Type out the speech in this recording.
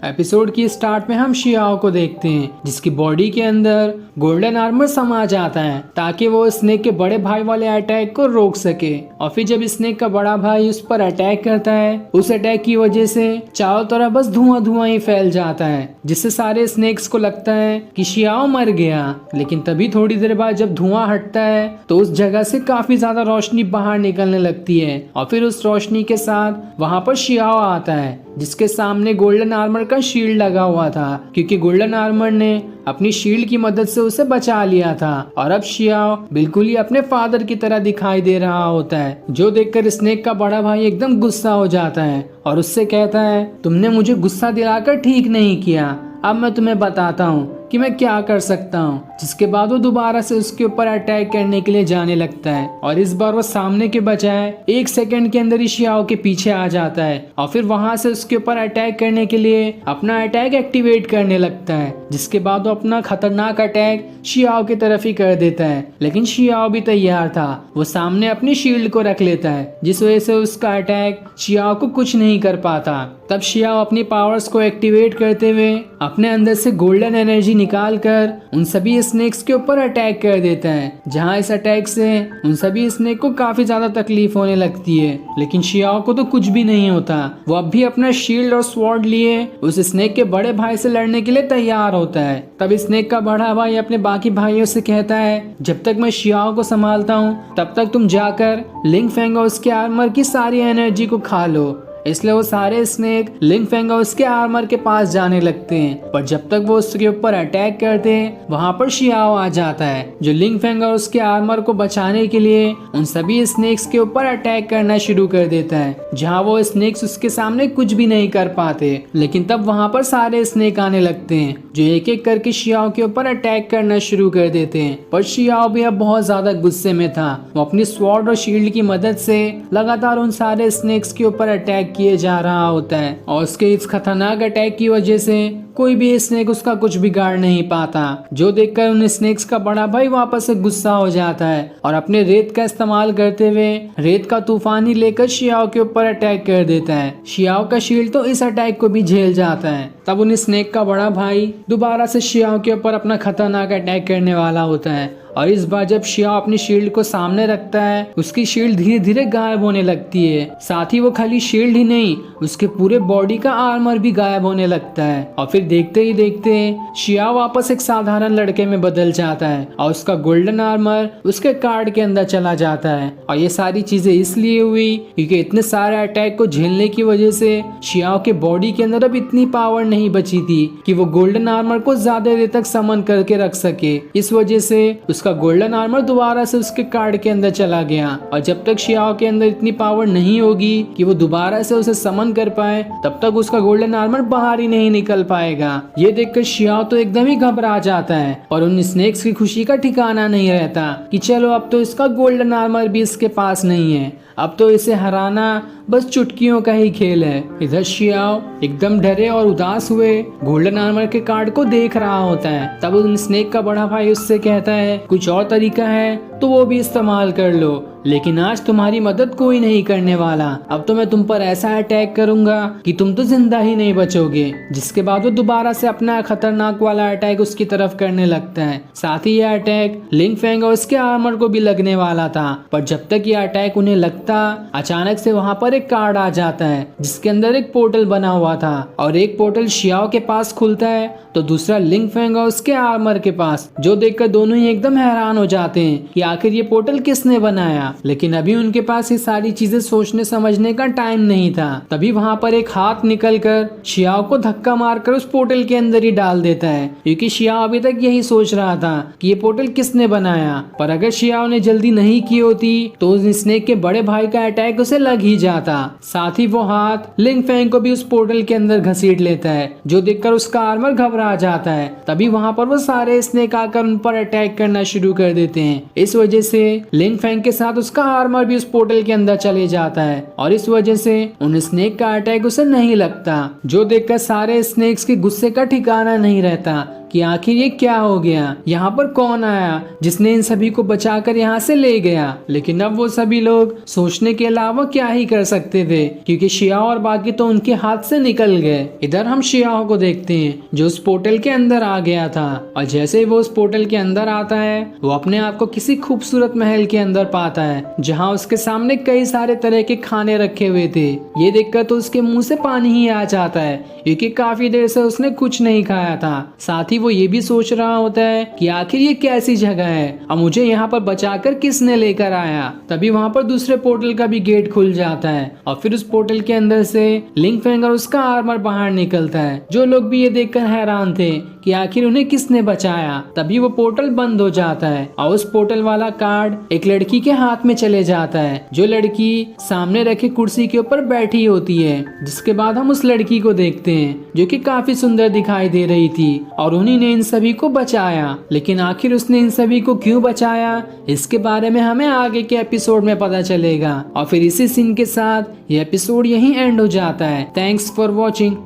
Episode की start में हम शियाओ को देखते हैं जिसकी बॉडी के अंदर गोल्डन आर्मर समा जाता है ताकि वो स्नेक के बड़े भाई वाले अटैक को रोक सके। और फिर जब स्नेक का बड़ा भाई उस पर अटैक करता है, उस अटैक की वजह से चारों तरफ बस धुआं धुआं ही फैल जाता है, जिससे सारे स्नेक्स को लगता है कि शियाओ मर गया। लेकिन तभी थोड़ी देर बाद जब धुआं हटता है तो उस जगह से काफी ज्यादा रोशनी बाहर निकलने लगती है और फिर उस रोशनी के साथ वहां पर शियाओ आता है जिसके सामने गोल्डन आर्मर का शील्ड लगा हुआ था, क्योंकि गोल्डन आर्मर ने अपनी शील्ड की मदद से उसे बचा लिया था। और अब शियाओ बिल्कुल ही अपने फादर की तरह दिखाई दे रहा होता है, जो देखकर स्नेक का बड़ा भाई एकदम गुस्सा हो जाता है और उससे कहता है, तुमने मुझे गुस्सा दिलाकर ठीक नहीं किया, अब मैं तुम्हें बताता हूँ कि मैं क्या कर सकता हूँ। जिसके बाद वो दोबारा से उसके ऊपर अटैक करने के लिए जाने लगता है और इस बार वो सामने के बजाय 1 सेकंड के अंदर ही शियाओ के पीछे आ जाता है और फिर वहां से उसके ऊपर अटैक करने के लिए अपना अटैक एक्टिवेट करने लगता है। जिसके बाद वो अपना खतरनाक अटैक शियाओ की तरफ ही कर देता है, लेकिन शियाओ भी तैयार था। वो सामने अपनी शील्ड को रख लेता है जिस वजह से उसका अटैक शियाओ को कुछ नहीं कर पाता। तब शियाओ अपनी पावर्स को एक्टिवेट करते हुए अपने अंदर से गोल्डन एनर्जी निकालकर उन सभी स्नेक्स के ऊपर अटैक कर देता है, जहां इस अटैक से उन सभी स्नेक को काफी ज्यादा तकलीफ होने लगती है। लेकिन शियाओ को तो कुछ भी नहीं होता। वो अब भी अपना शील्ड और स्वॉर्ड लिए उस स्नेक के बड़े भाई से लड़ने के लिए तैयार होता है। तब स्नेक का बड़ा भाई अपने बाकी भाइयों से कहता है, जब तक मैं शियाओ को संभालता हूँ तब तक तुम जाकर लिंग फेंग और उसके आर्मर की सारी एनर्जी को खा लो। इसलिए वो सारे स्नेक लिंग फेंग और उसके आर्मर के पास जाने लगते हैं, पर जब तक वो उसके ऊपर अटैक करते हैं वहां पर शियाओ आ जाता है, जो लिंग फेंग और उसके आर्मर को बचाने के लिए उन सभी स्नेक्स के ऊपर अटैक करना शुरू कर देता है, जहां वो स्नेक्स उसके सामने कुछ भी नहीं कर पाते। लेकिन तब वहां पर सारे स्नेक आने लगते हैं जो एक एक करके शियाओ के ऊपर अटैक करना शुरू कर देते हैं। पर शियाओ भी अब बहुत ज्यादा गुस्से में था। वो अपनी स्वॉर्ड और शील्ड की मदद से लगातार उन सारे स्नेक्स के ऊपर अटैक किए जा रहा होता है और उसके इस खतरनाक अटैक की वजह से कोई भी स्नेक उसका कुछ बिगाड़ नहीं पाता, जो देखकर उन स्नेक्स का बड़ा भाई वापस से गुस्सा हो जाता है और अपने रेत का इस्तेमाल करते हुए रेत का तूफान ही लेकर शियाओ के ऊपर अटैक कर देता है। शियाओ का शील्ड तो इस अटैक को भी झेल जाता है। तब उन स्नेक का बड़ा भाई दोबारा से शियाओ के ऊपर अपना खतरनाक अटैक करने वाला होता है और इस बार जब शियाओ अपनी शील्ड को सामने रखता है, उसकी शील्ड धीरे धीरे गायब होने लगती है। साथ ही वो खाली शील्ड ही नहीं, उसके पूरे बॉडी का आर्मर भी गायब होने लगता है और फिर देखते ही देखते शियाओ वापस एक साधारण लड़के में बदल जाता है और उसका गोल्डन आर्मर उसके कार्ड के अंदर चला जाता है। और ये सारी चीजें इसलिए हुई क्योंकि इतने सारे अटैक को झेलने की वजह से शियाओ के बॉडी के अंदर अब इतनी पावर नहीं बची थी कि वो गोल्डन आर्मर को ज्यादा देर तक समन करके रख सके। इस वजह से उसका गोल्डन आर्मर दोबारा से उसके कार्ड के अंदर चला गया और जब तक शियाओ के अंदर इतनी पावर नहीं होगी कि वो दोबारा से उसे समन कर पाए, तब तक उसका गोल्डन आर्मर बाहर ही नहीं निकल पाएगा। ये देखकर शियाओ तो एकदम ही घबरा जाता है और उन स्नेक्स की खुशी का ठिकाना नहीं रहता कि चलो अब तो इसका गोल्डन आर्मर भी इसके पास नहीं है, अब तो इसे हराना बस चुटकियों का ही खेल है। इधर शियाओ एकदम डरे और उदास हुए गोल्डन आर्मर के कार्ड को देख रहा होता है। तब उन स्नेक का बड़ा भाई उससे कहता है, कुछ और तरीका है तो वो भी इस्तेमाल कर लो, लेकिन आज तुम्हारी मदद कोई नहीं करने वाला। अब तो मैं तुम पर ऐसा अटैक करूंगा कि तुम तो जिंदा ही नहीं बचोगे। जिसके बाद वो दोबारा से अपना खतरनाक वाला अटैक उसकी तरफ करने लगता है। साथ ही यह अटैक लिंग फेंग और उसके आर्मर को भी लगने वाला था, पर जब तक यह अटैक उन्हें लगता, अचानक से वहां पर एक कार्ड आ जाता है जिसके अंदर एक पोर्टल बना हुआ था और एक पोर्टल शियाओ के पास खुलता है तो दूसरा लिंग फेंग और उसके आर्मर के पास, जो देखकर दोनों ही एकदम हैरान हो जाते हैं कि आखिर ये पोर्टल किसने बनाया। लेकिन अभी उनके पास ये सारी चीजें सोचने समझने का टाइम नहीं था। तभी वहां पर एक हाथ निकलकर शियाओ को धक्का मारकर उस पोर्टल के अंदर ही डाल देता है, क्योंकि शियाओ अभी तक यही सोच रहा था कि ये पोर्टल किसने बनाया। पर अगर शियाओ ने जल्दी नहीं की होती तो उस स्नेक के बड़े भाई का अटैक उसे लग ही जाता। साथ ही वो हाथ लिंग फेंग को भी उस पोर्टल के अंदर घसीट लेता है, जो देखकर उसका आर्मर घबरा जाता है। तभी वहां पर वो सारे स्नेक आकर उन पर अटैक करना शुरू कर देते हैं। इस वजह से लिंग फेंग के साथ उसका आर्मर भी उस पोर्टल के अंदर चले जाता है और इस वजह से उन स्नेक का अटैक उसे नहीं लगता, जो देखकर सारे स्नेक्स के गुस्से का ठिकाना नहीं रहता, कि आखिर ये क्या हो गया, यहाँ पर कौन आया जिसने इन सभी को बचाकर यहाँ से ले गया। लेकिन अब वो सभी लोग सोचने के अलावा क्या ही कर सकते थे, क्योंकि शियाओ और बाकी तो उनके हाथ से निकल गए। इधर हम शियाओ को देखते हैं जो उस पोर्टल के अंदर आ गया था, और जैसे ही वो उस पोर्टल के अंदर आता है वो अपने आप को किसी खूबसूरत महल के अंदर पाता है, जहाँ उसके सामने कई सारे तरह के खाने रखे हुए थे। ये देखकर तो उसके मुंह से पानी ही आ जाता है, क्योंकि काफी देर से उसने कुछ नहीं खाया था। साथ ही वो ये भी सोच रहा होता है कि आखिर ये कैसी जगह है और मुझे यहाँ पर बचाकर किसने लेकर आया। तभी वहाँ पर दूसरे पोर्टल का भी गेट खुल जाता है और फिर उस पोर्टल के अंदर से लिंक फिंगर उसका आर्मर बाहर निकलता है। जो लोग भी ये देखकर हैरान थे कि आखिर उन्हें किसने बचाया। तभी वो पोर्टल बंद हो जाता है और उस पोर्टल वाला कार्ड एक लड़की के हाथ में चले जाता है, जो लड़की सामने रखे कुर्सी के ऊपर बैठी होती है। जिसके बाद हम उस लड़की को देखते हैं जो कि काफी सुंदर दिखाई दे रही थी और उन्हीं ने इन सभी को बचाया। लेकिन आखिर उसने इन सभी को क्यों बचाया, इसके बारे में हमें आगे के एपिसोड में पता चलेगा। और फिर इसी सीन के साथ ये एपिसोड यहीं एंड हो जाता है। Thanks for watching.